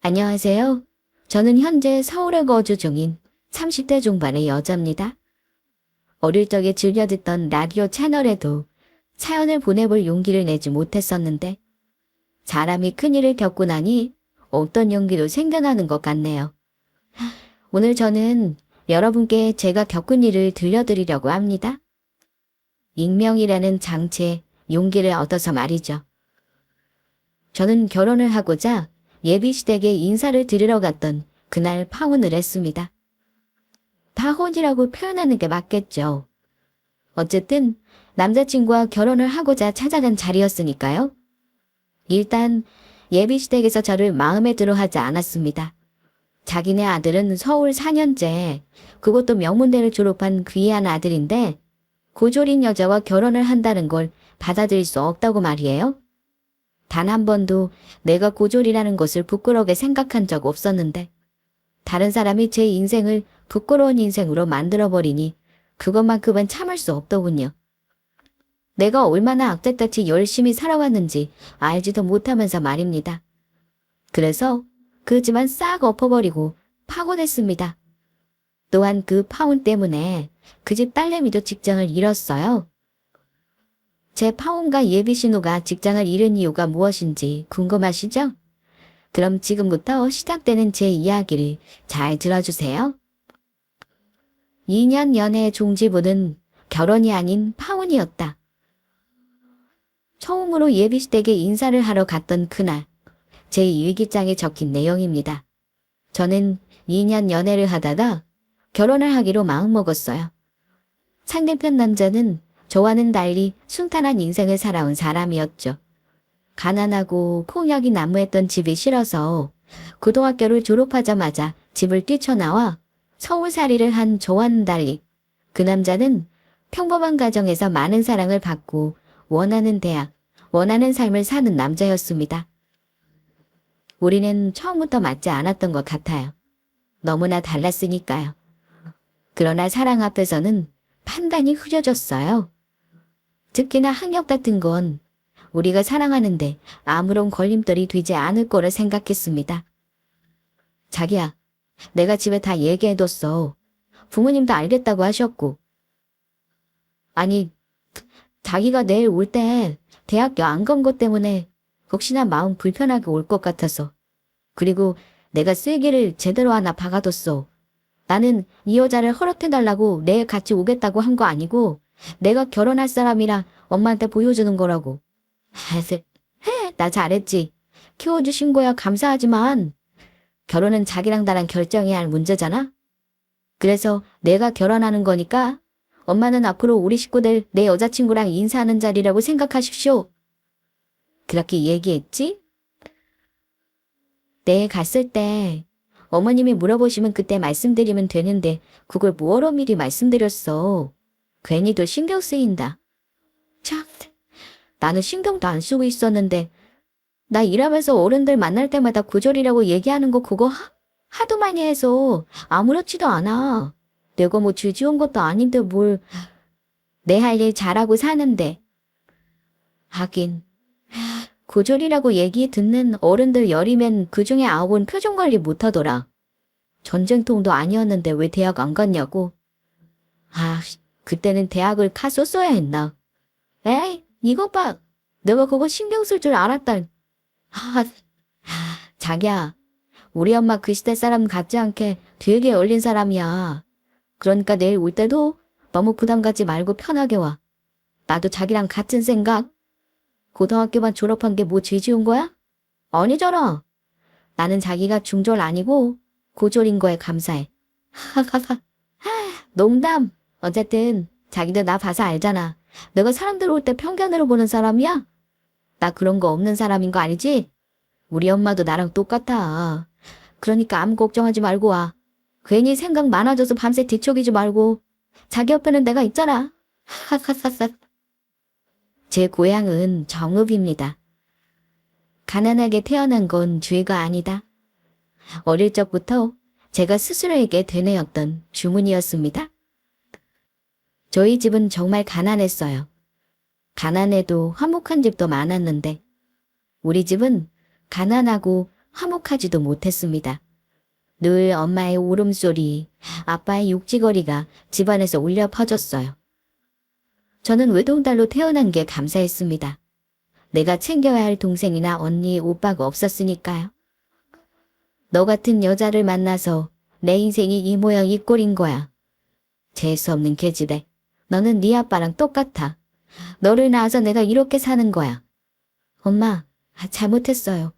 안녕하세요. 저는 현재 서울에 거주 중인 30대 중반의 여자입니다. 어릴 적에 즐겨 듣던 라디오 채널에도 사연을 보내볼 용기를 내지 못했었는데 사람이 큰일을 겪고 나니 어떤 용기도 생겨나는 것 같네요. 오늘 저는 여러분께 제가 겪은 일을 들려드리려고 합니다. 익명이라는 장치에 용기를 얻어서 말이죠. 저는 결혼을 하고자 예비시댁에 인사를 드리러 갔던 그날 파혼을 했습니다. 파혼이라고 표현하는 게 맞겠죠. 어쨌든 남자친구와 결혼을 하고자 찾아간 자리였으니까요. 일단 예비시댁에서 저를 마음에 들어 하지 않았습니다. 자기네 아들은 서울 4년째, 그것도 명문대를 졸업한 귀한 아들인데 고졸인 여자와 결혼을 한다는 걸 받아들일 수 없다고 말이에요. 단 한 번도 내가 고졸이라는 것을 부끄럽게 생각한 적 없었는데 다른 사람이 제 인생을 부끄러운 인생으로 만들어버리니 그것만큼은 참을 수 없더군요. 내가 얼마나 악착같이 열심히 살아왔는지 알지도 못하면서 말입니다. 그래서 그 집안 싹 엎어버리고 파혼했습니다. 또한 그 파혼 때문에 그 집 딸내미도 직장을 잃었어요. 제 파혼과 예비 신우가 직장을 잃은 이유가 무엇인지 궁금하시죠? 그럼 지금부터 시작되는 제 이야기를 잘 들어주세요. 2년 연애의 종지부는 결혼이 아닌 파혼이었다. 처음으로 예비시댁에 인사를 하러 갔던 그날, 제 일기장에 적힌 내용입니다. 저는 2년 연애를 하다가 결혼을 하기로 마음먹었어요. 상대편 남자는 저와는 달리 순탄한 인생을 살아온 사람이었죠. 가난하고 폭력이 난무했던 집이 싫어서 고등학교를 졸업하자마자 집을 뛰쳐나와 서울살이를 한 저와는 달리 그 남자는 평범한 가정에서 많은 사랑을 받고 원하는 대학, 원하는 삶을 사는 남자였습니다. 우리는 처음부터 맞지 않았던 것 같아요. 너무나 달랐으니까요. 그러나 사랑 앞에서는 판단이 흐려졌어요. 특히나 학력 같은 건 우리가 사랑하는데 아무런 걸림돌이 되지 않을 거라 생각했습니다. 자기야, 내가 집에 다 얘기해뒀어. 부모님도 알겠다고 하셨고. 아니, 자기가 내일 올 때 대학교 안 간 것 때문에 혹시나 마음 불편하게 올 것 같아서. 그리고 내가 쓰레기를 제대로 하나 박아뒀어. 나는 이 여자를 허락해달라고 내일 같이 오겠다고 한 거 아니고 내가 결혼할 사람이라 엄마한테 보여주는 거라고. 나 잘했지. 키워주신 거야 감사하지만 결혼은 자기랑 나랑 결정해야 할 문제잖아. 그래서 내가 결혼하는 거니까 엄마는 앞으로 우리 식구들 내 여자친구랑 인사하는 자리라고 생각하십시오. 그렇게 얘기했지? 내일 갔을 때 어머님이 물어보시면 그때 말씀드리면 되는데 그걸 뭐하러 미리 말씀드렸어. 괜히 더 신경 쓰인다. 참, 나는 신경도 안 쓰고 있었는데 나 일하면서 어른들 만날 때마다 고졸이라고 얘기하는 거 그거 하도 많이 해서 아무렇지도 않아. 내가 뭐 죄 지은 것도 아닌데 뭘. 내 할 일 잘하고 사는데. 하긴 고졸이라고 얘기 듣는 어른들 열이면 그중에 9은 표정 관리 못하더라. 전쟁통도 아니었는데 왜 대학 안 갔냐고. 그때는 대학을 갔었어야 했나. 에이, 이것 봐. 내가 그거 신경 쓸 줄 알았다. 자기야, 우리 엄마 그 시대 사람 같지 않게 되게 열린 사람이야. 그러니까 내일 올 때도 너무 부담 갖지 말고 편하게 와. 나도 자기랑 같은 생각. 고등학교만 졸업한 게 뭐 죄 지은 거야? 아니잖아. 나는 자기가 중졸 아니고 고졸인 거에 감사해. 농담. 어쨌든 자기도 나 봐서 알잖아. 내가 사람들 올 때 편견으로 보는 사람이야? 나 그런 거 없는 사람인 거 알지? 우리 엄마도 나랑 똑같아. 그러니까 아무 걱정하지 말고 와. 괜히 생각 많아져서 밤새 뒤척이지 말고. 자기 옆에는 내가 있잖아. 제 고향은 정읍입니다. 가난하게 태어난 건 죄가 아니다. 어릴 적부터 제가 스스로에게 되뇌었던 주문이었습니다. 저희 집은 정말 가난했어요. 가난해도 화목한 집도 많았는데 우리 집은 가난하고 화목하지도 못했습니다. 늘 엄마의 울음소리, 아빠의 육지거리가 집안에서 울려 퍼졌어요. 저는 외동딸로 태어난 게 감사했습니다. 내가 챙겨야 할 동생이나 언니, 오빠가 없었으니까요. 너 같은 여자를 만나서 내 인생이 이 모양 이 꼴인 거야. 재수없는 계집애. 너는 네 아빠랑 똑같아. 너를 낳아서 내가 이렇게 사는 거야. 엄마, 잘못했어요.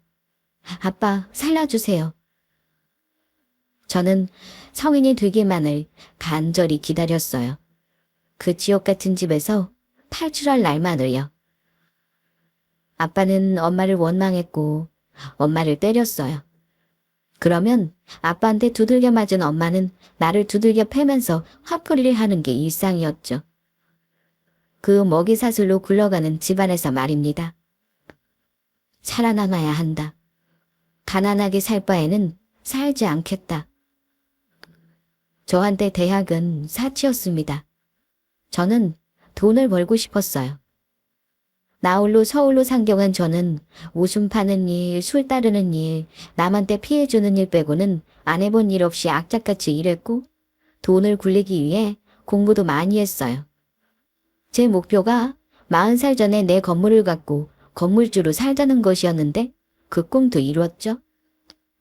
아빠, 살려주세요. 저는 성인이 되기만을 간절히 기다렸어요. 그 지옥 같은 집에서 탈출할 날만을요. 아빠는 엄마를 원망했고 엄마를 때렸어요. 그러면 아빠한테 두들겨 맞은 엄마는 나를 두들겨 패면서 화풀이를 하는 게 일상이었죠. 그 먹이사슬로 굴러가는 집안에서 말입니다. 살아남아야 한다. 가난하게 살 바에는 살지 않겠다. 저한테 대학은 사치였습니다. 저는 돈을 벌고 싶었어요. 나홀로 서울로 상경한 저는 웃음 파는 일, 술 따르는 일, 남한테 피해주는 일 빼고는 안 해본 일 없이 악착같이 일했고 돈을 굴리기 위해 공부도 많이 했어요. 제 목표가 40살 전에 내 건물을 갖고 건물주로 살자는 것이었는데 그 꿈도 이루었죠.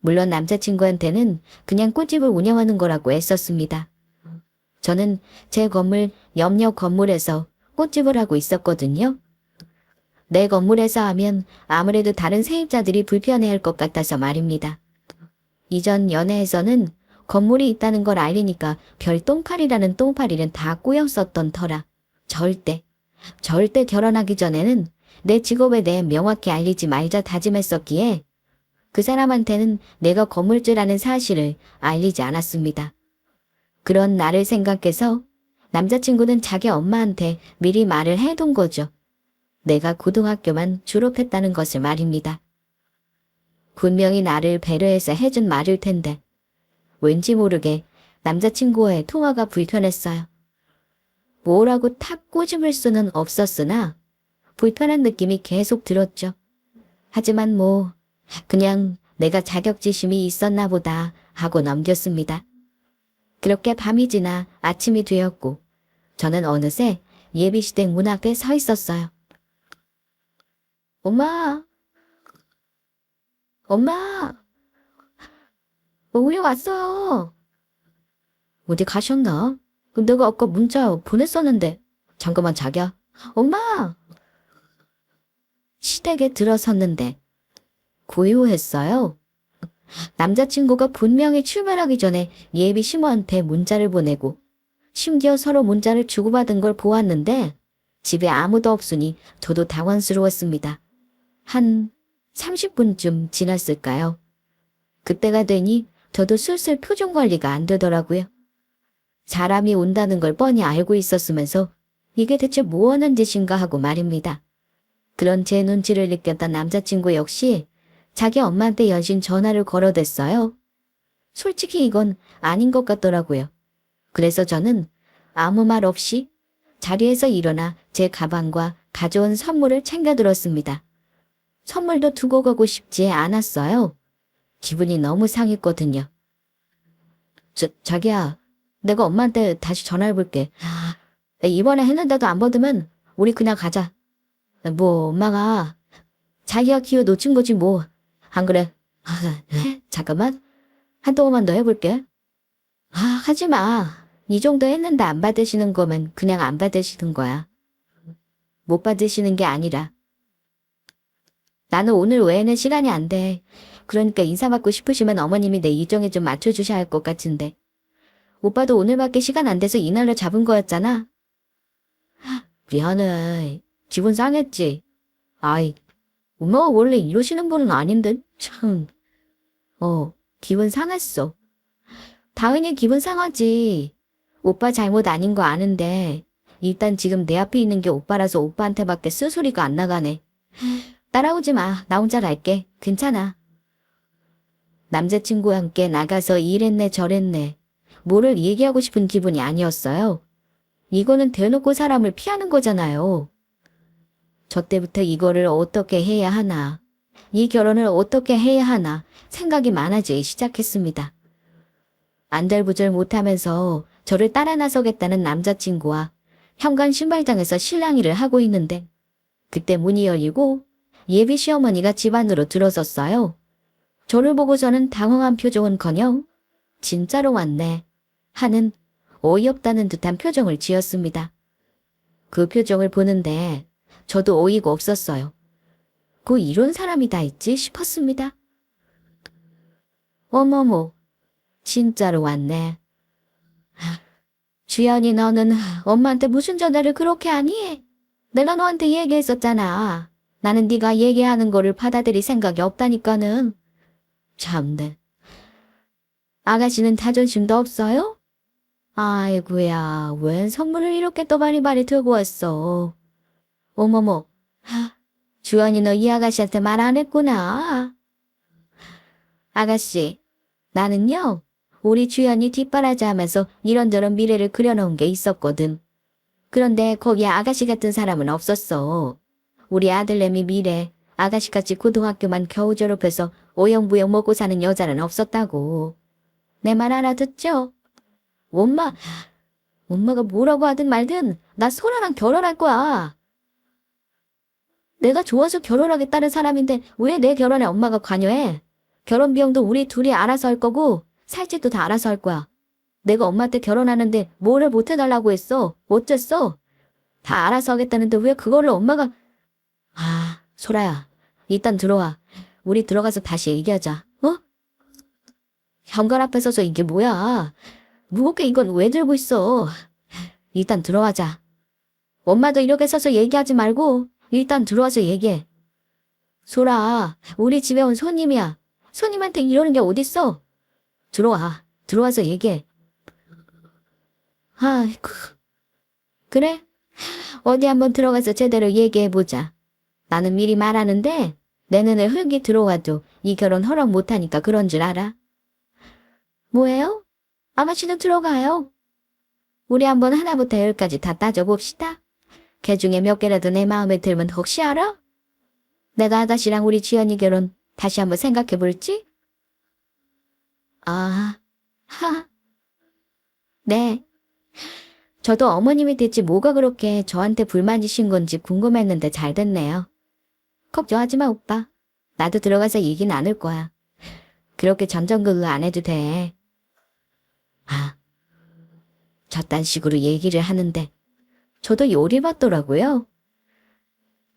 물론 남자친구한테는 그냥 꽃집을 운영하는 거라고 애썼습니다. 저는 제 건물 옆 건물에서 꽃집을 하고 있었거든요. 내 건물에서 하면 아무래도 다른 세입자들이 불편해할 것 같아서 말입니다. 이전 연애에서는 건물이 있다는 걸 알리니까 별 똥파리라는 똥파리는 다 꼬였었던 터라 절대 결혼하기 전에는 내 직업에 대해 명확히 알리지 말자 다짐했었기에 그 사람한테는 내가 건물주라는 사실을 알리지 않았습니다. 그런 나를 생각해서 남자친구는 자기 엄마한테 미리 말을 해둔 거죠. 내가 고등학교만 졸업했다는 것을 말입니다. 분명히 나를 배려해서 해준 말일 텐데 왠지 모르게 남자친구와의 통화가 불편했어요. 뭐라고 탁 꼬집을 수는 없었으나 불편한 느낌이 계속 들었죠. 하지만 그냥 내가 자격지심이 있었나 보다 하고 넘겼습니다. 그렇게 밤이 지나 아침이 되었고 저는 어느새 예비시댁 문 앞에 서 있었어요. 엄마, 우리 왔어요. 어디 가셨나? 내가 아까 문자 보냈었는데. 잠깐만 자기야. 엄마! 시댁에 들어섰는데 고요했어요. 남자친구가 분명히 출발하기 전에 예비 시모한테 문자를 보내고 심지어 서로 문자를 주고받은 걸 보았는데 집에 아무도 없으니 저도 당황스러웠습니다. 한 30분쯤 지났을까요? 그때가 되니 저도 슬슬 표정 관리가 안 되더라고요. 사람이 온다는 걸 뻔히 알고 있었으면서 이게 대체 뭐 하는 짓인가 하고 말입니다. 그런 제 눈치를 느꼈던 남자친구 역시 자기 엄마한테 연신 전화를 걸어댔어요. 솔직히 이건 아닌 것 같더라고요. 그래서 저는 아무 말 없이 자리에서 일어나 제 가방과 가져온 선물을 챙겨들었습니다. 선물도 두고 가고 싶지 않았어요. 기분이 너무 상했거든요. 자기야, 내가 엄마한테 다시 전화해볼게. 이번에 했는데도 안 받으면 우리 그냥 가자. 엄마가 자기가 기회 놓친 거지 뭐. 안 그래? 잠깐만. 한동안만 더 해볼게. 하지 마. 이 정도 했는데 안 받으시는 거면 그냥 안 받으시는 거야. 못 받으시는 게 아니라. 나는 오늘 외에는 시간이 안 돼. 그러니까 인사받고 싶으시면 어머님이 내 일정에 좀 맞춰주셔야 할 것 같은데. 오빠도 오늘밖에 시간 안 돼서 이날로 잡은 거였잖아. 미안해. 기분 상했지? 엄마가 원래 이러시는 분은 아닌데, 참. 기분 상했어. 당연히 기분 상하지. 오빠 잘못 아닌 거 아는데, 일단 지금 내 앞에 있는 게 오빠라서 오빠한테밖에 쓴소리가 안 나가네. 따라오지 마. 나 혼자 갈게. 괜찮아. 남자친구와 함께 나가서 이랬네 저랬네. 뭐를 얘기하고 싶은 기분이 아니었어요. 이거는 대놓고 사람을 피하는 거잖아요. 저 때부터 이거를 어떻게 해야 하나 이 결혼을 어떻게 해야 하나 생각이 많아지기 시작했습니다. 안절부절 못하면서 저를 따라 나서겠다는 남자친구와 현관 신발장에서 실랑이를 하고 있는데 그때 문이 열리고 예비 시어머니가 집 안으로 들어섰어요. 저를 보고서는 당황한 표정은커녕 진짜로 왔네 하는 어이없다는 듯한 표정을 지었습니다. 그 표정을 보는데 저도 어이가 없었어요. 이런 사람이 다 있지 싶었습니다. 어머머, 진짜로 왔네. 주연이 너는 엄마한테 무슨 전화를 그렇게 하니? 내가 너한테 얘기했었잖아. 나는 네가 얘기하는 거를 받아들일 생각이 없다니까는. 참네. 아가씨는 자존심도 없어요? 아이고야, 웬 선물을 이렇게 또 바리바리 들고 왔어. 어머머, 주연이 너 이 아가씨한테 말 안 했구나. 아가씨, 나는요, 우리 주연이 뒷바라지 하면서 이런저런 미래를 그려놓은 게 있었거든. 그런데 거기에 아가씨 같은 사람은 없었어. 우리 아들내미 미래, 아가씨같이 고등학교만 겨우 졸업해서 오영부영 먹고 사는 여자는 없었다고. 내 말 알아듣죠? 엄마가 뭐라고 하든 말든 나 소라랑 결혼할 거야. 내가 좋아서 결혼하겠다는 사람인데 왜 내 결혼에 엄마가 관여해? 결혼 비용도 우리 둘이 알아서 할 거고 살 집도 다 알아서 할 거야. 내가 엄마한테 결혼하는데 뭐를 못 해달라고 했어? 어쨌어? 다 알아서 하겠다는데 왜 그거를 엄마가... 소라야, 일단 들어와. 우리 들어가서 다시 얘기하자. 어? 현관 앞에 서서 이게 뭐야? 무겁게 이건 왜 들고 있어? 일단 들어가자. 엄마도 이렇게 서서 얘기하지 말고 일단 들어와서 얘기해. 소라, 우리 집에 온 손님이야. 손님한테 이러는 게 어딨어? 들어와. 들어와서 얘기해. 아이고. 그래? 어디 한번 들어가서 제대로 얘기해보자. 나는 미리 말하는데 내 눈에 흙이 들어와도 이 결혼 허락 못하니까 그런 줄 알아? 뭐예요? 아가씨는 들어가요. 우리 한번 하나부터 열까지 다 따져봅시다. 걔 중에 몇 개라도 내 마음에 들면 혹시 알아? 내가 아가씨랑 우리 지연이 결혼 다시 한번 생각해볼지? 네. 저도 어머님이 대체 뭐가 그렇게 저한테 불만이신 건지 궁금했는데 잘 됐네요. 걱정하지 마, 오빠. 나도 들어가서 얘기 나눌 거야. 그렇게 전전긍긍 안 해도 돼. 저딴 식으로 얘기를 하는데 저도 요리 받더라고요.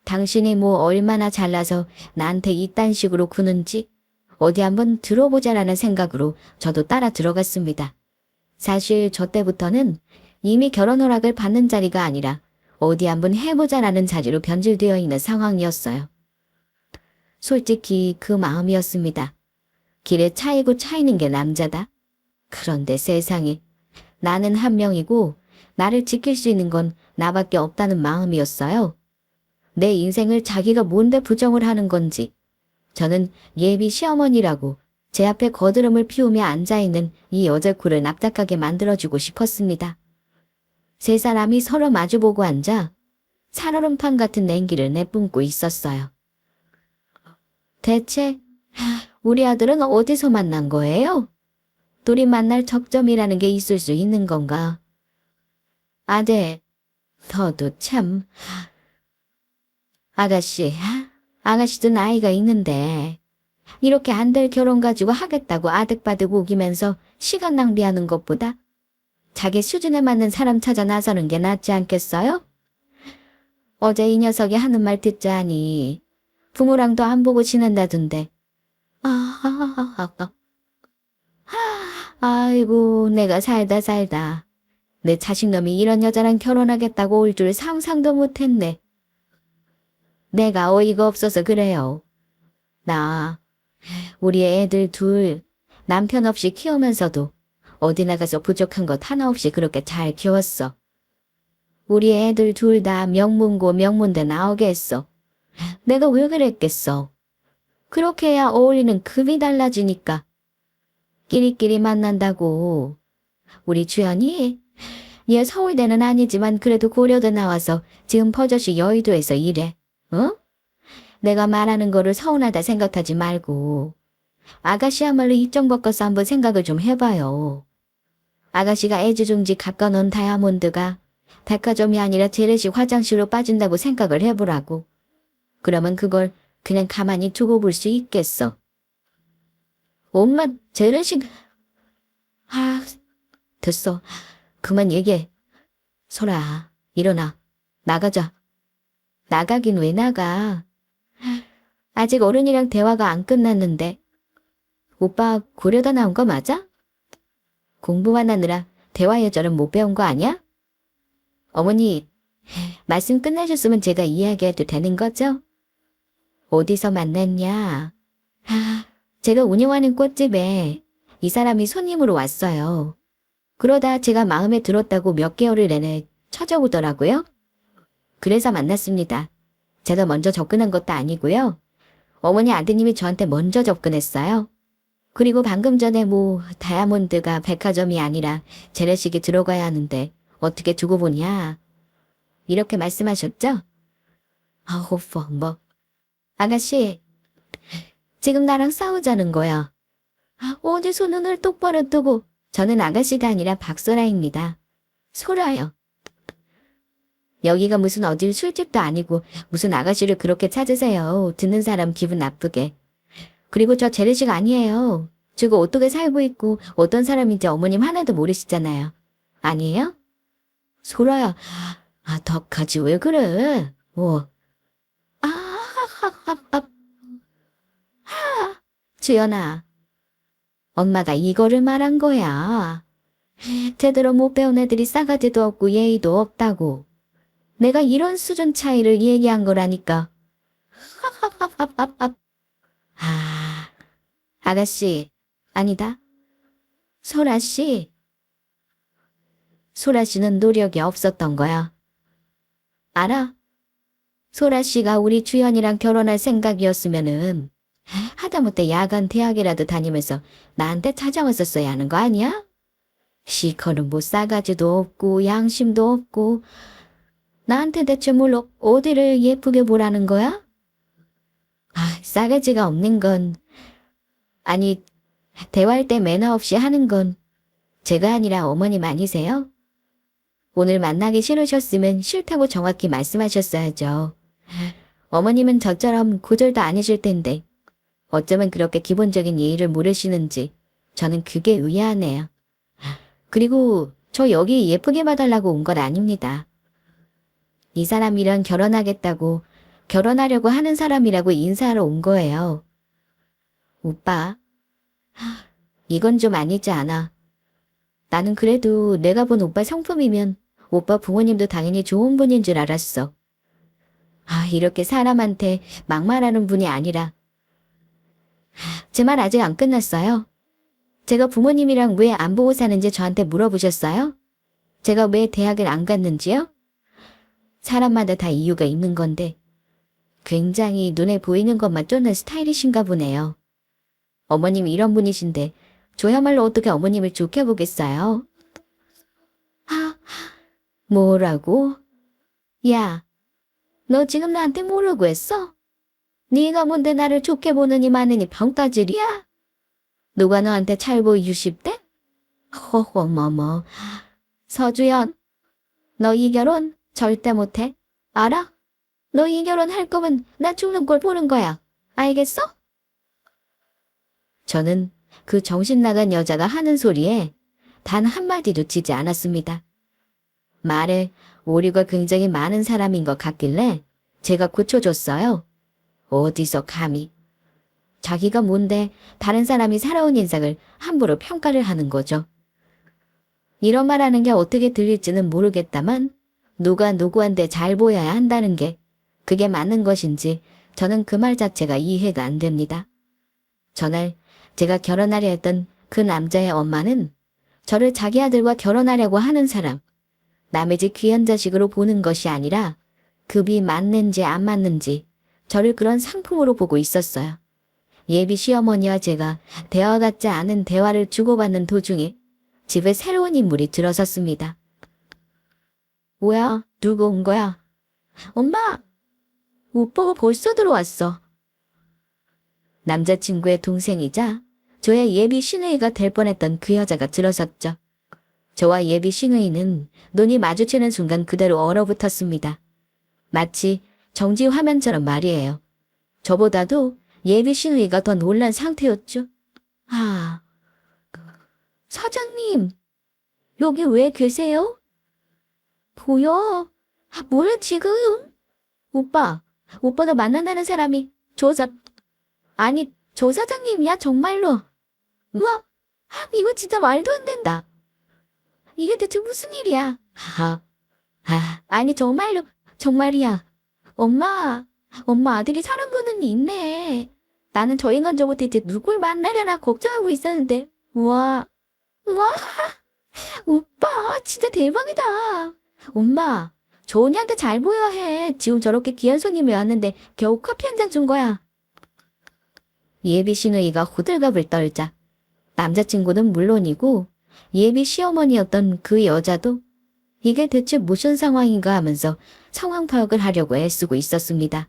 당신이 뭐 얼마나 잘나서 나한테 이딴 식으로 구는지 어디 한번 들어보자라는 생각으로 저도 따라 들어갔습니다. 사실 저 때부터는 이미 결혼 허락을 받는 자리가 아니라 어디 한번 해보자라는 자리로 변질되어 있는 상황이었어요. 솔직히 그 마음이었습니다. 길에 차이고 차이는 게 남자다. 그런데 세상에 나는 한 명이고 나를 지킬 수 있는 건 나밖에 없다는 마음이었어요. 내 인생을 자기가 뭔데 부정을 하는 건지. 저는 예비 시어머니라고 제 앞에 거드름을 피우며 앉아있는 이 여자꾸를 납작하게 만들어주고 싶었습니다. 세 사람이 서로 마주보고 앉아 살얼음판 같은 냉기를 내뿜고 있었어요. 대체 우리 아들은 어디서 만난 거예요? 둘이 만날 적점이라는 게 있을 수 있는 건가? 아들, 너도 참... 아가씨도 나이가 있는데 이렇게 안 될 결혼 가지고 하겠다고 아득바득 우기면서 시간 낭비하는 것보다 자기 수준에 맞는 사람 찾아 나서는 게 낫지 않겠어요? 어제 이 녀석이 하는 말 듣자니 부모랑도 안 보고 지낸다던데. 아이고, 내가 살다 내 자식놈이 이런 여자랑 결혼하겠다고 올 줄 상상도 못했네. 내가 어이가 없어서 그래요. 우리 애들 둘 남편 없이 키우면서도 어디 나가서 부족한 것 하나 없이 그렇게 잘 키웠어. 우리 애들 둘 다 명문고 명문대 나오게 했어. 내가 왜 그랬겠어. 그렇게 해야 어울리는 급이 달라지니까. 끼리끼리 만난다고. 우리 주연이 얘 서울대는 아니지만 그래도 고려대 나와서 지금 버젓이 여의도에서 일해. 어? 내가 말하는 거를 서운하다 생각하지 말고 아가씨야말로 입장 바꿔서 한번 생각을 좀 해봐요. 아가씨가 애지중지 깎아놓은 다이아몬드가 백화점이 아니라 재래식 화장실로 빠진다고 생각을 해보라고. 그러면 그걸 그냥 가만히 두고 볼 수 있겠어. 엄마, 재래식... 됐어. 그만 얘기해. 소라, 일어나. 나가자. 나가긴 왜 나가? 아직 어른이랑 대화가 안 끝났는데. 오빠 고려다 나온 거 맞아? 공부만 하느라 대화 예절은 못 배운 거 아니야? 어머니, 말씀 끝내셨으면 제가 이야기해도 되는 거죠? 어디서 만났냐? 제가 운영하는 꽃집에 이 사람이 손님으로 왔어요. 그러다 제가 마음에 들었다고 몇 개월을 내내 찾아오더라고요. 그래서 만났습니다. 제가 먼저 접근한 것도 아니고요. 어머니 아드님이 저한테 먼저 접근했어요. 그리고 방금 전에 다이아몬드가 백화점이 아니라 재래식이 들어가야 하는데 어떻게 두고 보냐. 이렇게 말씀하셨죠? 오빠, 아가씨, 지금 나랑 싸우자는 거야. 어디서 눈을 똑바로 뜨고. 저는 아가씨가 아니라 박소라입니다. 소라요. 여기가 무슨 어딜 술집도 아니고 무슨 아가씨를 그렇게 찾으세요. 듣는 사람 기분 나쁘게. 그리고 저 재래식 아니에요. 저거 어떻게 살고 있고 어떤 사람인지 어머님 하나도 모르시잖아요. 아니에요? 소라야, 덕하지 왜 그래? 주연아, 엄마가 이거를 말한 거야. 제대로 못 배운 애들이 싸가지도 없고 예의도 없다고. 내가 이런 수준 차이를 얘기한 거라니까. 아가씨, 아니다. 소라씨. 소라씨는 노력이 없었던 거야. 알아? 소라씨가 우리 주연이랑 결혼할 생각이었으면은 하다못해 야간 대학이라도 다니면서 나한테 찾아왔었어야 하는 거 아니야? 시커는 싸가지도 없고 양심도 없고 나한테 대체 뭘로 어디를 예쁘게 보라는 거야? 싸가지가 없는 건 아니 대화할 때 매너 없이 하는 건 제가 아니라 어머님 아니세요? 오늘 만나기 싫으셨으면 싫다고 정확히 말씀하셨어야죠. 어머님은 저처럼 고졸도 아니실 텐데 어쩌면 그렇게 기본적인 예의를 모르시는지 저는 그게 의아하네요. 그리고 저 여기 예쁘게 봐달라고 온 건 아닙니다. 이 사람이랑 결혼하겠다고 결혼하려고 하는 사람이라고 인사하러 온 거예요. 오빠, 이건 좀 아니지 않아. 나는 그래도 내가 본 오빠 성품이면 오빠 부모님도 당연히 좋은 분인 줄 알았어. 이렇게 사람한테 막말하는 분이 아니라. 제 말 아직 안 끝났어요. 제가 부모님이랑 왜 안 보고 사는지 저한테 물어보셨어요? 제가 왜 대학을 안 갔는지요? 사람마다 다 이유가 있는 건데 굉장히 눈에 보이는 것만 쫓는 스타일이신가 보네요. 어머님이 이런 분이신데 저야말로 어떻게 어머님을 좋게 보겠어요? 뭐라고? 야, 너 지금 나한테 뭐라고 했어? 네가 뭔데 나를 좋게 보느니 마느니 병따질이야? 누가 너한테 찰보이 60대? 허허머머. 서주연, 너 이 결혼 절대 못해. 알아? 너 이 결혼 할 거면 나 죽는 꼴 보는 거야. 알겠어? 저는 그 정신 나간 여자가 하는 소리에 단 한마디도 치지 않았습니다. 말에 오류가 굉장히 많은 사람인 것 같길래 제가 고쳐줬어요. 어디서 감히. 자기가 뭔데 다른 사람이 살아온 인생을 함부로 평가를 하는 거죠. 이런 말하는 게 어떻게 들릴지는 모르겠다만 누가 누구한테 잘 보여야 한다는 게 그게 맞는 것인지 저는 그 말 자체가 이해가 안 됩니다. 전날 제가 결혼하려 했던 그 남자의 엄마는 저를 자기 아들과 결혼하려고 하는 사람, 남의 집 귀한 자식으로 보는 것이 아니라 급이 맞는지 안 맞는지 저를 그런 상품으로 보고 있었어요. 예비 시어머니와 제가 대화 같지 않은 대화를 주고받는 도중에 집에 새로운 인물이 들어섰습니다. 뭐야? 누구 온 거야? 엄마! 오빠가 벌써 들어왔어. 남자친구의 동생이자 저의 예비 시누이가 될 뻔했던 그 여자가 들어섰죠. 저와 예비 시누이는 눈이 마주치는 순간 그대로 얼어붙었습니다. 마치 정지 화면처럼 말이에요. 저보다도 예비 시누이가 더 놀란 상태였죠. 아, 사장님, 여기 왜 계세요? 보여? 뭐야 지금? 오빠가 만난다는 사람이 아니, 조 사장님이야 정말로. 우와, 이거 진짜 말도 안 된다. 이게 대체 무슨 일이야? 아니 정말이야. 엄마 아들이 사람 보는 일 있네. 나는 저 인간 저부터 이제 누굴 만나려나 걱정하고 있었는데. 우와, 오빠 진짜 대박이다. 엄마, 저 언니한테 잘 보여야 해. 지금 저렇게 귀한 손님이 왔는데 겨우 커피 한 잔 준 거야. 예비 시누이가 호들갑을 떨자 남자친구는 물론이고 예비 시어머니였던 그 여자도 이게 대체 무슨 상황인가 하면서 상황 파악을 하려고 애쓰고 있었습니다.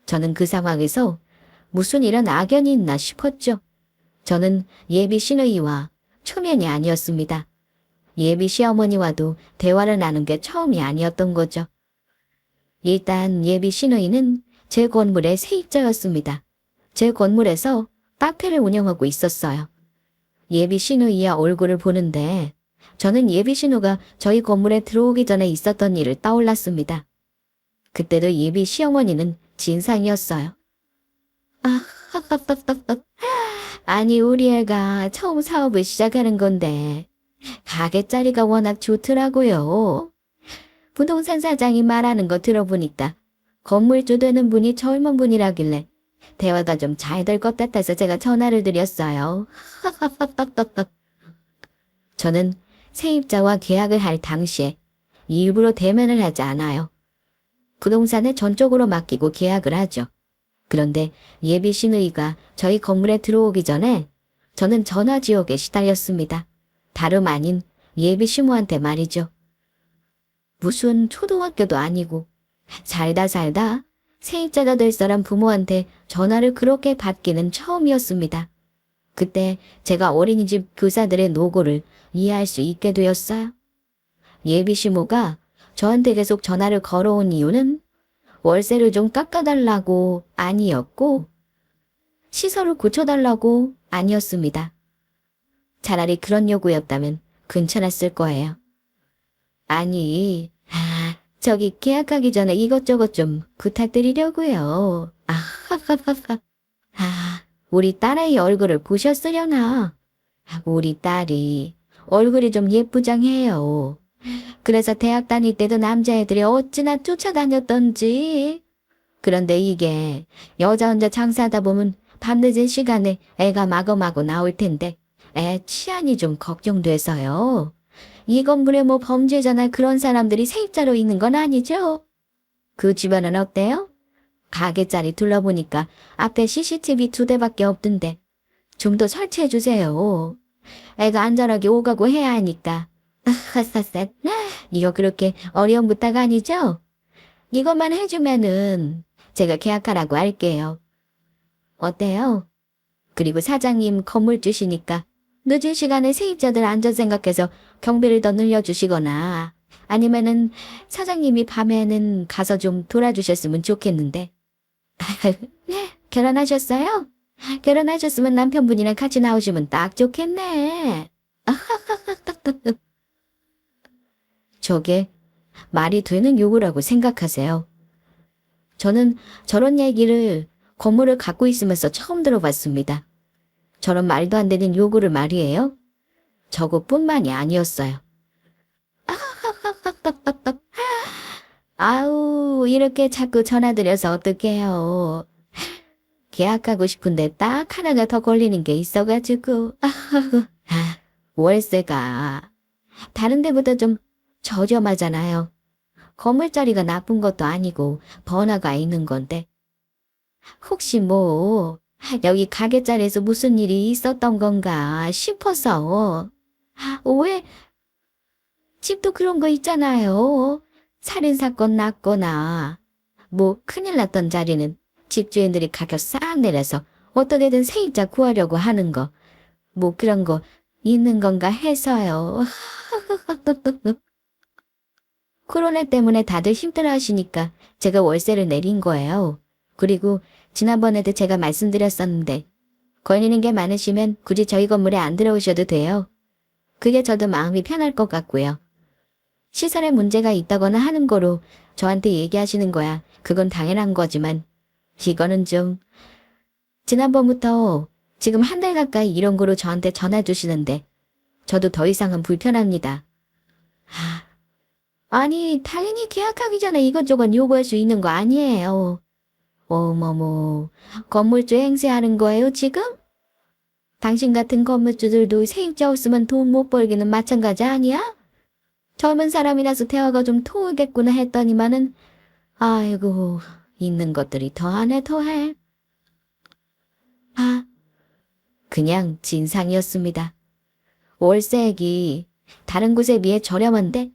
저는 그 상황에서 무슨 이런 악연이 있나 싶었죠. 저는 예비 시누이와 초면이 아니었습니다. 예비 시어머니와도 대화를 나눈 게 처음이 아니었던 거죠. 일단 예비 시누이는 제 건물의 세입자였습니다. 제 건물에서 카페를 운영하고 있었어요. 예비 시누이의 얼굴을 보는데 저는 예비 시누가 저희 건물에 들어오기 전에 있었던 일을 떠올랐습니다. 그때도 예비 시어머니는 진상이었어요. 아니 우리 애가 처음 사업을 시작하는 건데 가게 자리가 워낙 좋더라고요. 부동산 사장이 말하는 거 들어보니까 건물주 되는 분이 젊은 분이라길래 대화가 좀 잘 될 것 같아서 제가 전화를 드렸어요. 저는 세입자와 계약을 할 당시에 일부러 대면을 하지 않아요. 부동산을 전적으로 맡기고 계약을 하죠. 그런데 예비 시누이가 저희 건물에 들어오기 전에 저는 전화 지옥에 시달렸습니다. 다름 아닌 예비 시모한테 말이죠. 무슨 초등학교도 아니고 살다 세입자가 될 사람 부모한테 전화를 그렇게 받기는 처음이었습니다. 그때 제가 어린이집 교사들의 노고를 이해할 수 있게 되었어요. 예비 시모가 저한테 계속 전화를 걸어온 이유는 월세를 좀 깎아달라고 아니었고 시설을 고쳐달라고 아니었습니다. 차라리 그런 요구였다면 괜찮았을 거예요. 아니, 저기 계약하기 전에 이것저것 좀 부탁드리려고요. 우리 딸의 얼굴을 보셨으려나? 우리 딸이 얼굴이 좀 예쁘장해요. 그래서 대학 다닐 때도 남자애들이 어찌나 쫓아다녔던지. 그런데 이게 여자 혼자 장사하다 보면 밤늦은 시간에 애가 마구마구 나올 텐데 애 치안이 좀 걱정돼서요. 이 건물에 뭐 범죄자나 그런 사람들이 세입자로 있는 건 아니죠? 그 집안은 어때요? 가게 자리 둘러보니까 앞에 CCTV 2대밖에 없던데 좀 더 설치해주세요. 애가 안전하게 오가고 해야 하니까. 이거 그렇게 어려운 부탁 아니죠? 이것만 해주면은 제가 계약하라고 할게요. 어때요? 그리고 사장님 건물 주시니까 늦은 시간에 세입자들 안전 생각해서 경비를 더 늘려주시거나 아니면은 사장님이 밤에는 가서 좀 돌아주셨으면 좋겠는데. 결혼하셨어요? 결혼하셨으면 남편분이랑 같이 나오시면 딱 좋겠네. 저게 말이 되는 요구라고 생각하세요? 저는 저런 얘기를 건물을 갖고 있으면서 처음 들어봤습니다. 저런 말도 안 되는 요구를 말이에요. 저것뿐만이 아니었어요. 아우, 이렇게 자꾸 전화드려서 어떡해요. 계약하고 싶은데 딱 하나가 더 걸리는 게 있어가지고. 월세가 다른 데보다 좀 저렴하잖아요. 건물자리가 나쁜 것도 아니고 번화가에 있는 건데. 혹시 뭐 여기 가게 자리에서 무슨 일이 있었던 건가 싶어서. 왜? 집도 그런 거 있잖아요. 살인사건 났거나 뭐 큰일 났던 자리는 집주인들이 가격 싹 내려서 어떻게든 세입자 구하려고 하는 거, 뭐 그런 거 있는 건가 해서요. 코로나 때문에 다들 힘들어 하시니까 제가 월세를 내린 거예요. 그리고 지난번에도 제가 말씀드렸었는데 걸리는 게 많으시면 굳이 저희 건물에 안 들어오셔도 돼요. 그게 저도 마음이 편할 것 같고요. 시설에 문제가 있다거나 하는 거로 저한테 얘기하시는 거야. 그건 당연한 거지만 이거는 좀 지난번부터 지금 한 달 가까이 이런 거로 저한테 전화 주시는데 저도 더 이상은 불편합니다. 아니 당연히 계약하기 전에 이것저것 요구할 수 있는 거 아니에요. 어머머, 건물주 행세하는 거예요 지금? 당신 같은 건물주들도 세입자 없으면 돈 못 벌기는 마찬가지 아니야? 젊은 사람이라서 대화가 좀 통하겠구나 했더니만은 아이고 있는 것들이 더하네 더해. 그냥 진상이었습니다. 월세액이 다른 곳에 비해 저렴한데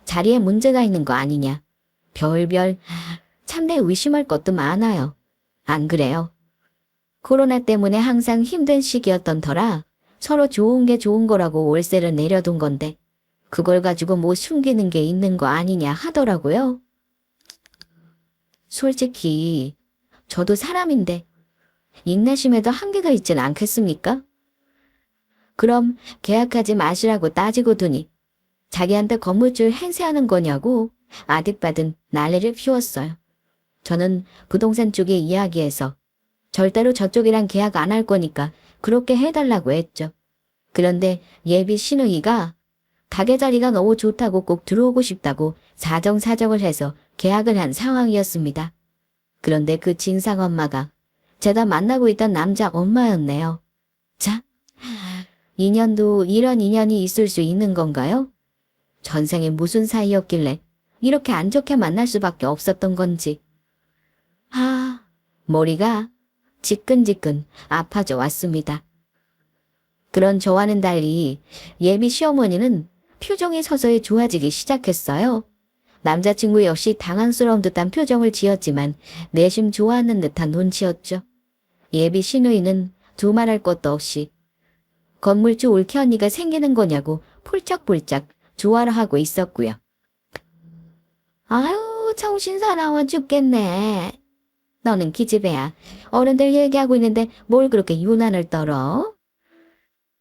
자리에 문제가 있는 거 아니냐. 별별 참내 의심할 것도 많아요. 안 그래요? 코로나 때문에 항상 힘든 시기였던 터라 서로 좋은 게 좋은 거라고 월세를 내려둔 건데 그걸 가지고 뭐 숨기는 게 있는 거 아니냐 하더라고요. 솔직히 저도 사람인데 인내심에도 한계가 있진 않겠습니까? 그럼 계약하지 마시라고 따지고 두니 자기한테 건물줄 행세하는 거냐고 아득바득 난리를 피웠어요. 저는 부동산 쪽에 이야기해서 절대로 저쪽이랑 계약 안 할 거니까 그렇게 해달라고 했죠. 그런데 예비 시누이가 가게 자리가 너무 좋다고 꼭 들어오고 싶다고 사정사정을 해서 계약을 한 상황이었습니다. 그런데 그 진상 엄마가 제가 만나고 있던 남자 엄마였네요. 자, 인연도 이런 인연이 있을 수 있는 건가요? 전생에 무슨 사이였길래 이렇게 안 좋게 만날 수밖에 없었던 건지. 머리가 지끈지끈 아파져 왔습니다. 그런 저와는 달리 예비 시어머니는 표정이 서서히 좋아지기 시작했어요. 남자친구 역시 당황스러운 듯한 표정을 지었지만 내심 좋아하는 듯한 눈치였죠. 예비 시누이는 두말할 것도 없이 건물주 올케 언니가 생기는 거냐고 폴짝폴짝 좋아를 하고 있었고요. 아유 정신 사나워 죽겠네. 너는 기집애야. 어른들 얘기하고 있는데 뭘 그렇게 유난을 떨어?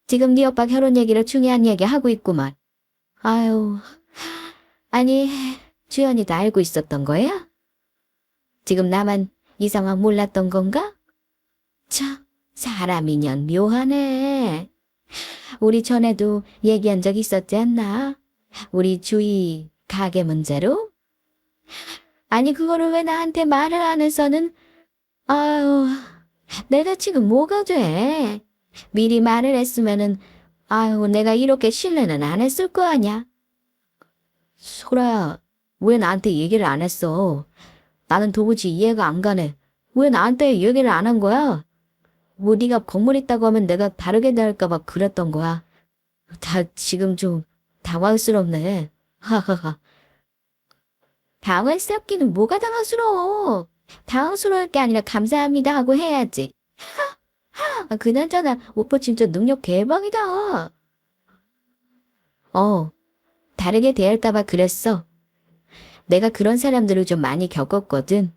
지금 네 오빠 결혼 얘기를 중요한 얘기 하고 있구만. 아유, 아니 주연이도 알고 있었던 거야? 지금 나만 이 상황 몰랐던 건가? 참, 사람이년 묘하네. 우리 전에도 얘기한 적 있었지 않나? 우리 주위 가게 문제로? 아니 그거를 왜 나한테 말을 안 해서는 아유 내가 지금 뭐가 돼? 미리 말을 했으면은 아유 내가 이렇게 신뢰는 안 했을 거 아냐? 소라야 왜 나한테 얘기를 안 했어? 나는 도무지 이해가 안 가네. 왜 나한테 얘기를 안 한 거야? 뭐 네가 건물 있다고 하면 내가 다르게 대할까 봐 그랬던 거야. 다 지금 좀 당황스럽네. 하하하. 당황스럽기는 뭐가 당황스러워. 당황스러울 게 아니라 감사합니다 하고 해야지. 그나저나 오빠 진짜 능력 대박이다. 다르게 대할까 봐 그랬어. 내가 그런 사람들을 좀 많이 겪었거든.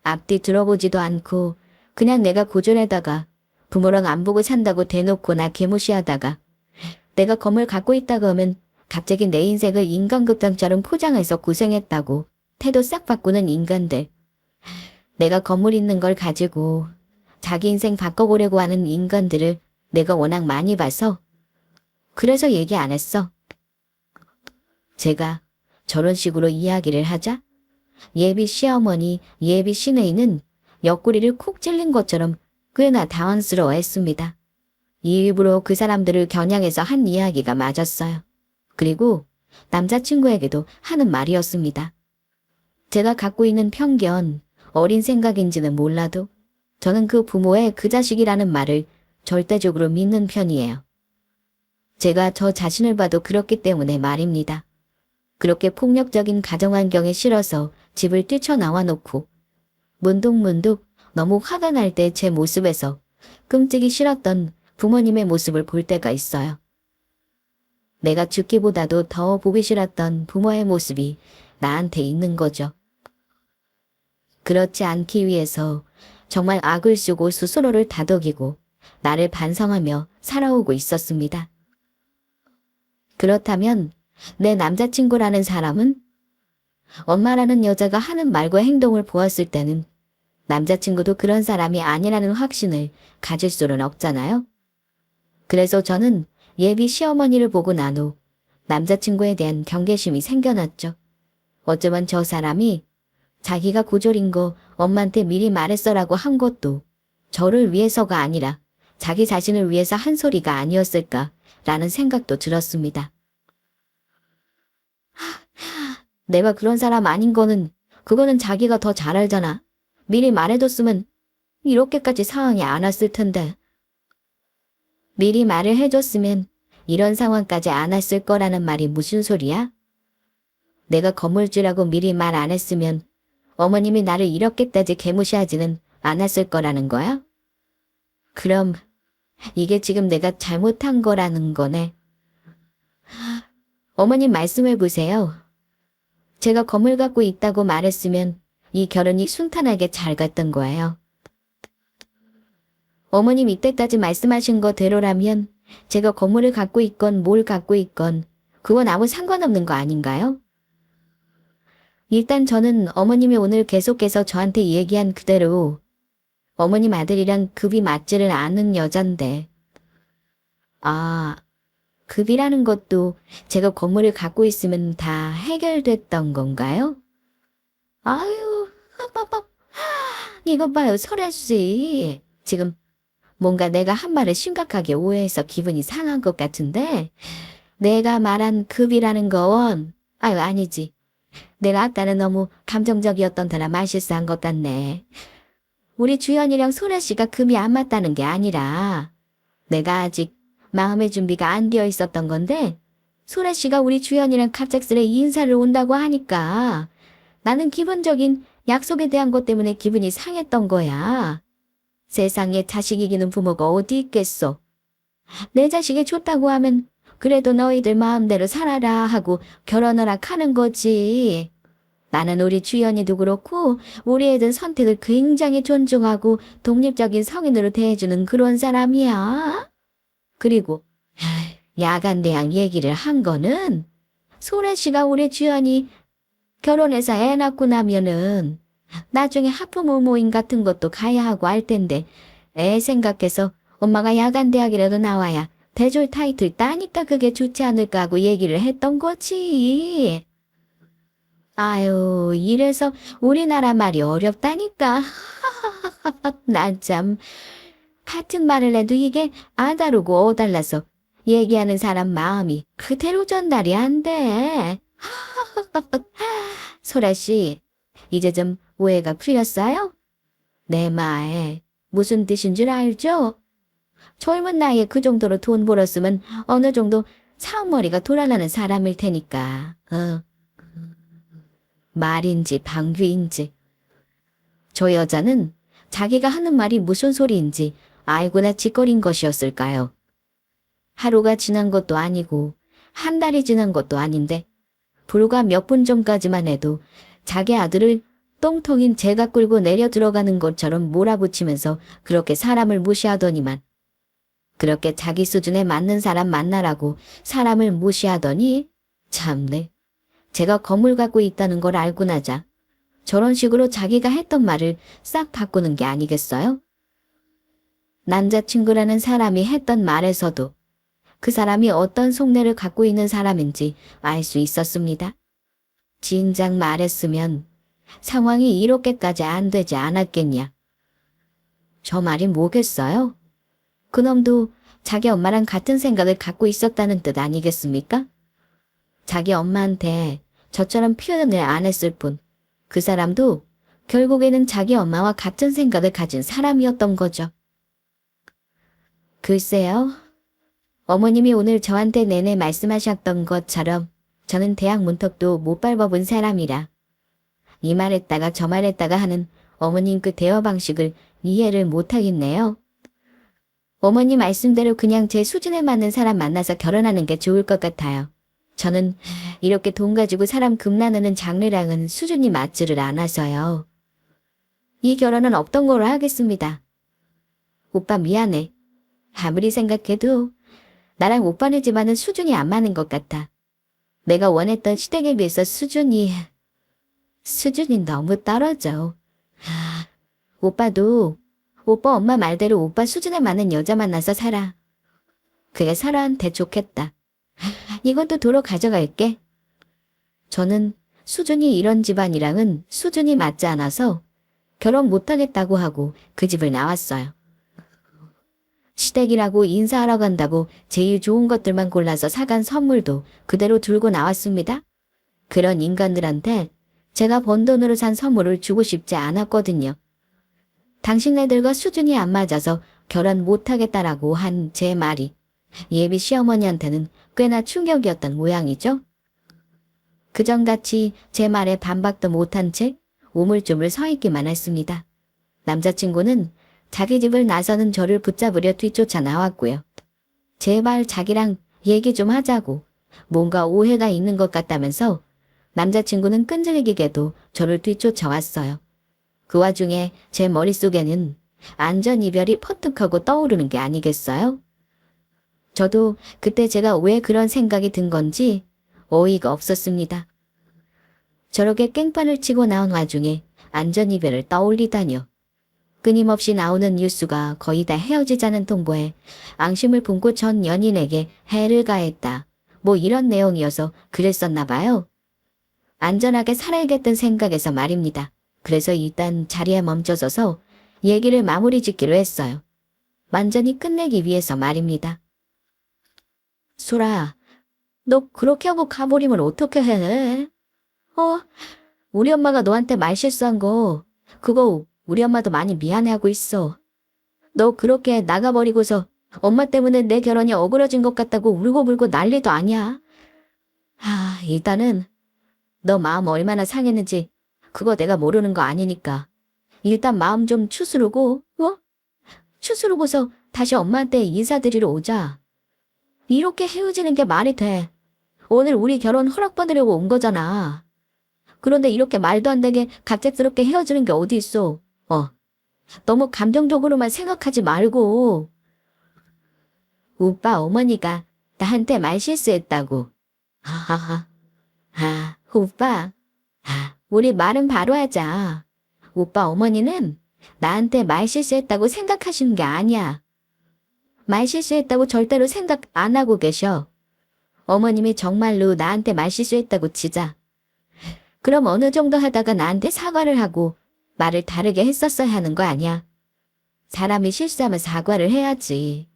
앞뒤 들어보지도 않고 그냥 내가 고졸에다가 부모랑 안 보고 산다고 대놓고 나 개무시하다가 내가 건물 갖고 있다고 하면 갑자기 내 인생을 인간극장처럼 포장해서 고생했다고 태도 싹 바꾸는 인간들. 내가 건물 있는 걸 가지고 자기 인생 바꿔보려고 하는 인간들을 내가 워낙 많이 봐서 그래서 얘기 안 했어. 제가 저런 식으로 이야기를 하자 예비 시어머니, 예비 시누이는 옆구리를 콕 찔린 것처럼 꽤나 당황스러워했습니다. 일부러 그 사람들을 겨냥해서 한 이야기가 맞았어요. 그리고 남자친구에게도 하는 말이었습니다. 제가 갖고 있는 편견, 어린 생각인지는 몰라도 저는 그 부모의 그 자식이라는 말을 절대적으로 믿는 편이에요. 제가 저 자신을 봐도 그렇기 때문에 말입니다. 그렇게 폭력적인 가정환경에 싫어서 집을 뛰쳐나와 놓고 문득문득 너무 화가 날 때 제 모습에서 끔찍이 싫었던 부모님의 모습을 볼 때가 있어요. 내가 죽기보다도 더 보기 싫었던 부모의 모습이 나한테 있는 거죠. 그렇지 않기 위해서 정말 악을 쓰고 스스로를 다독이고 나를 반성하며 살아오고 있었습니다. 그렇다면 내 남자친구라는 사람은 엄마라는 여자가 하는 말과 행동을 보았을 때는 남자친구도 그런 사람이 아니라는 확신을 가질 수는 없잖아요. 그래서 저는 예비 시어머니를 보고 난 후 남자친구에 대한 경계심이 생겨났죠. 어쩌면 저 사람이 자기가 고졸인 거 엄마한테 미리 말했어라고 한 것도 저를 위해서가 아니라 자기 자신을 위해서 한 소리가 아니었을까라는 생각도 들었습니다. 내가 그런 사람 아닌 거는 그거는 자기가 더 잘 알잖아. 미리 말해줬으면 이렇게까지 상황이 안 왔을 텐데. 미리 말을 해줬으면 이런 상황까지 안 왔을 거라는 말이 무슨 소리야? 내가 건물주라고 미리 말 안 했으면 어머님이 나를 이렇게까지 개무시하지는 않았을 거라는 거야? 그럼 이게 지금 내가 잘못한 거라는 거네. 어머님 말씀해 보세요. 제가 건물 갖고 있다고 말했으면 이 결혼이 순탄하게 잘 갔던 거예요. 어머님 이때까지 말씀하신 거대로라면 제가 건물을 갖고 있건 뭘 갖고 있건 그건 아무 상관없는 거 아닌가요? 일단 저는 어머님이 오늘 계속해서 저한테 얘기한 그대로 어머님 아들이랑 급이 맞지를 않은 여잔데. 아, 급이라는 것도 제가 건물을 갖고 있으면 다 해결됐던 건가요? 아유, 이것 봐요, 설아씨. 지금 뭔가 내가 한 말을 심각하게 오해해서 기분이 상한 것 같은데 내가 말한 급이라는 건 아니지. 내가 아까는 너무 감정적이었던 데라 말실수한 것 같네. 우리 주연이랑 소라씨가 급이 안 맞다는 게 아니라 내가 아직 마음의 준비가 안 되어 있었던 건데 소라씨가 우리 주연이랑 갑작스레 인사를 온다고 하니까 나는 기본적인 약속에 대한 것 때문에 기분이 상했던 거야. 세상에 자식 이기는 부모가 어디 있겠어. 내 자식이 좋다고 하면 그래도 너희들 마음대로 살아라 하고 결혼을 하는 거지. 나는 우리 주연이도 그렇고 우리 애들 선택을 굉장히 존중하고 독립적인 성인으로 대해주는 그런 사람이야. 그리고 야간 대학 얘기를 한 거는 소래씨가 우리 주연이 결혼해서 애 낳고 나면은 나중에 하프모 모임 같은 것도 가야 하고 할 텐데 애 생각해서 엄마가 야간 대학이라도 나와야 대졸 타이틀 따니까 그게 좋지 않을까 하고 얘기를 했던 거지. 아유, 이래서 우리나라 말이 어렵다니까. 난 참 같은 말을 해도 이게 아다르고 어달라서 얘기하는 사람 마음이 그대로 전달이 안 돼. 소라씨, 이제 좀 오해가 풀렸어요? 내 말 무슨 뜻인 줄 알죠? 젊은 나이에 그 정도로 돈 벌었으면 어느 정도 사업머리가 돌아가는 사람일 테니까. 말인지 방귀인지. 저 여자는 자기가 하는 말이 무슨 소리인지 알고나 짓거린 것이었을까요? 하루가 지난 것도 아니고 한 달이 지난 것도 아닌데 불과 몇 분 전까지만 해도 자기 아들을 똥통인 제가 끌고 내려 들어가는 것처럼 몰아붙이면서 그렇게 사람을 무시하더니만 그렇게 자기 수준에 맞는 사람 만나라고 사람을 무시하더니 참네. 제가 건물 갖고 있다는 걸 알고 나자 저런 식으로 자기가 했던 말을 싹 바꾸는 게 아니겠어요? 남자친구라는 사람이 했던 말에서도 그 사람이 어떤 속내를 갖고 있는 사람인지 알 수 있었습니다. 진작 말했으면 상황이 이렇게까지 안 되지 않았겠냐. 저 말이 뭐겠어요? 그놈도 자기 엄마랑 같은 생각을 갖고 있었다는 뜻 아니겠습니까? 자기 엄마한테 저처럼 표현을 안 했을 뿐 그 사람도 결국에는 자기 엄마와 같은 생각을 가진 사람이었던 거죠. 글쎄요. 어머님이 오늘 저한테 내내 말씀하셨던 것처럼 저는 대학 문턱도 못 밟아본 사람이라 이 말했다가 저 말했다가 하는 어머님 그 대화 방식을 이해를 못하겠네요. 어머니 말씀대로 그냥 제 수준에 맞는 사람 만나서 결혼하는 게 좋을 것 같아요. 저는 이렇게 돈 가지고 사람 금나누는 장르랑은 수준이 맞지를 않아서요. 이 결혼은 없던 거로 하겠습니다. 오빠 미안해. 아무리 생각해도 나랑 오빠네 집안은 수준이 안 맞는 것 같아. 내가 원했던 시댁에 비해서 수준이 너무 떨어져. 오빠도 오빠 엄마 말대로 오빠 수준에 맞는 여자 만나서 살아. 그게 사라한테 좋겠다. 이것도 도로 가져갈게. 저는 수준이 이런 집안이랑은 수준이 맞지 않아서 결혼 못하겠다고 하고 그 집을 나왔어요. 시댁이라고 인사하러 간다고 제일 좋은 것들만 골라서 사간 선물도 그대로 들고 나왔습니다. 그런 인간들한테 제가 번 돈으로 산 선물을 주고 싶지 않았거든요. 당신네들과 수준이 안 맞아서 결혼 못하겠다라고 한 제 말이 예비 시어머니한테는 꽤나 충격이었던 모양이죠. 그전같이 제 말에 반박도 못한 채 우물쭈물 서 있기만 했습니다. 남자친구는 자기 집을 나서는 저를 붙잡으려 뒤쫓아 나왔고요. 제발 자기랑 얘기 좀 하자고 뭔가 오해가 있는 것 같다면서 남자친구는 끈질기게도 저를 뒤쫓아왔어요. 그 와중에 제 머릿속에는 안전이별이 퍼뜩하고 떠오르는 게 아니겠어요? 저도 그때 제가 왜 그런 생각이 든 건지 어이가 없었습니다. 저렇게 깽판을 치고 나온 와중에 안전이별을 떠올리다니요. 끊임없이 나오는 뉴스가 거의 다 헤어지자는 통보에 앙심을 품고 전 연인에게 해를 가했다. 뭐 이런 내용이어서 그랬었나 봐요. 안전하게 살아야겠다는 생각에서 말입니다. 그래서 일단 자리에 멈춰서서 얘기를 마무리 짓기로 했어요. 완전히 끝내기 위해서 말입니다. 소라, 너 그렇게 하고 가버리면 어떻게 해? 우리 엄마가 너한테 말 실수한 거 그거 우리 엄마도 많이 미안해하고 있어. 너 그렇게 나가버리고서 엄마 때문에 내 결혼이 어그러진 것 같다고 울고불고 난리도 아니야. 일단은 너 마음 얼마나 상했는지 그거 내가 모르는 거 아니니까 일단 마음 좀 추스르고 추스르고서 다시 엄마한테 인사드리러 오자. 이렇게 헤어지는 게 말이 돼. 오늘 우리 결혼 허락받으려고 온 거잖아. 그런데 이렇게 말도 안 되게 갑작스럽게 헤어지는 게 어디 있어. 너무 감정적으로만 생각하지 말고. 오빠 어머니가 나한테 말 실수했다고. 오빠. 우리 말은 바로 하자. 오빠 어머니는 나한테 말 실수했다고 생각하시는 게 아니야. 말 실수했다고 절대로 생각 안 하고 계셔. 어머님이 정말로 나한테 말 실수했다고 치자. 그럼 어느 정도 하다가 나한테 사과를 하고 말을 다르게 했었어야 하는 거 아니야. 사람이 실수하면 사과를 해야지.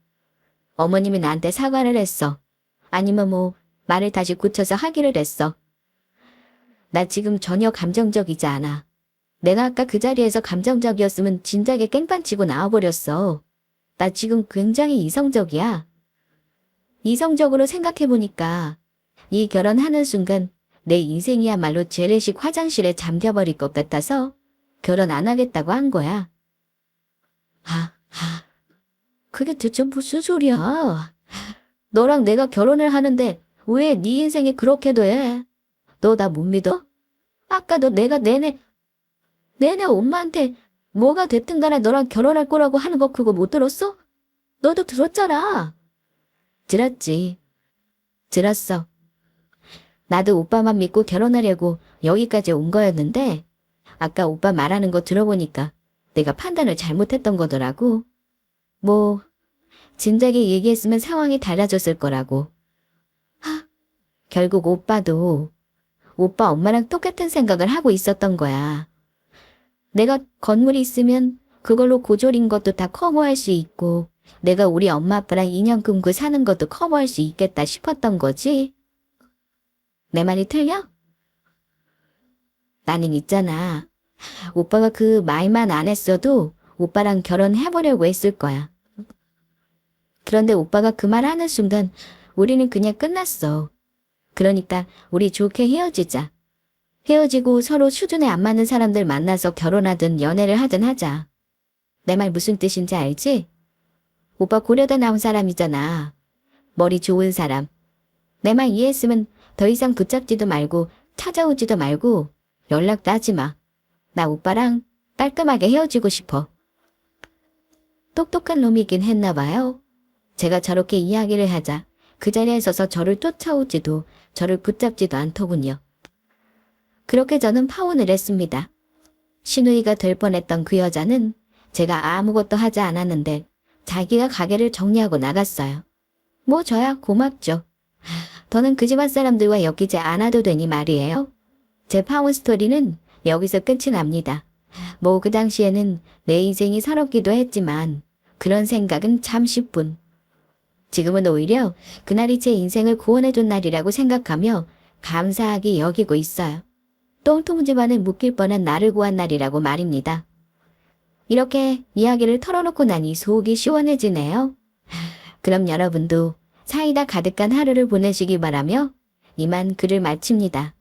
어머님이 나한테 사과를 했어. 아니면 뭐 말을 다시 고쳐서 하기를 했어. 나 지금 전혀 감정적이지 않아. 내가 아까 그 자리에서 감정적이었으면 진작에 깽판 치고 나와버렸어. 나 지금 굉장히 이성적이야. 이성적으로 생각해보니까 이 결혼하는 순간 내 인생이야말로 재래식 화장실에 잠겨버릴 것 같아서 결혼 안 하겠다고 한 거야. 그게 대체 무슨 소리야. 너랑 내가 결혼을 하는데 왜 네 인생이 그렇게도 해? 너 나 못 믿어? 아까도 내가 내내 엄마한테 뭐가 됐든 간에 너랑 결혼할 거라고 하는 거 그거 못 들었어? 너도 들었잖아. 들었지. 들었어. 나도 오빠만 믿고 결혼하려고 여기까지 온 거였는데 아까 오빠 말하는 거 들어보니까 내가 판단을 잘못했던 거더라고. 뭐 진작에 얘기했으면 상황이 달라졌을 거라고. 결국 오빠도 오빠 엄마랑 똑같은 생각을 하고 있었던 거야. 내가 건물이 있으면 그걸로 고졸인 것도 다 커버할 수 있고 내가 우리 엄마 아빠랑 인연 끊고 사는 것도 커버할 수 있겠다 싶었던 거지. 내 말이 틀려? 나는 있잖아. 오빠가 그 말만 안 했어도 오빠랑 결혼해보려고 했을 거야. 그런데 오빠가 그 말 하는 순간 우리는 그냥 끝났어. 그러니까 우리 좋게 헤어지자. 헤어지고 서로 수준에 안 맞는 사람들 만나서 결혼하든 연애를 하든 하자. 내 말 무슨 뜻인지 알지? 오빠 고려대 나온 사람이잖아. 머리 좋은 사람. 내 말 이해했으면 더 이상 붙잡지도 말고 찾아오지도 말고 연락도 하지 마. 나 오빠랑 깔끔하게 헤어지고 싶어. 똑똑한 놈이긴 했나 봐요. 제가 저렇게 이야기를 하자 그 자리에 서서 저를 쫓아오지도 저를 붙잡지도 않더군요. 그렇게 저는 파혼을 했습니다. 시누이가 될 뻔했던 그 여자는 제가 아무것도 하지 않았는데 자기가 가게를 정리하고 나갔어요. 뭐 저야 고맙죠. 더는 그 집안 사람들과 엮이지 않아도 되니 말이에요. 제 파혼 스토리는 여기서 끝이 납니다. 뭐 그 당시에는 내 인생이 서럽기도 했지만 그런 생각은 잠시뿐. 지금은 오히려 그날이 제 인생을 구원해준 날이라고 생각하며 감사하게 여기고 있어요. 똥통 집안을 묶일 뻔한 나를 구한 날이라고 말입니다. 이렇게 이야기를 털어놓고 나니 속이 시원해지네요. 그럼 여러분도 사이다 가득한 하루를 보내시기 바라며 이만 글을 마칩니다.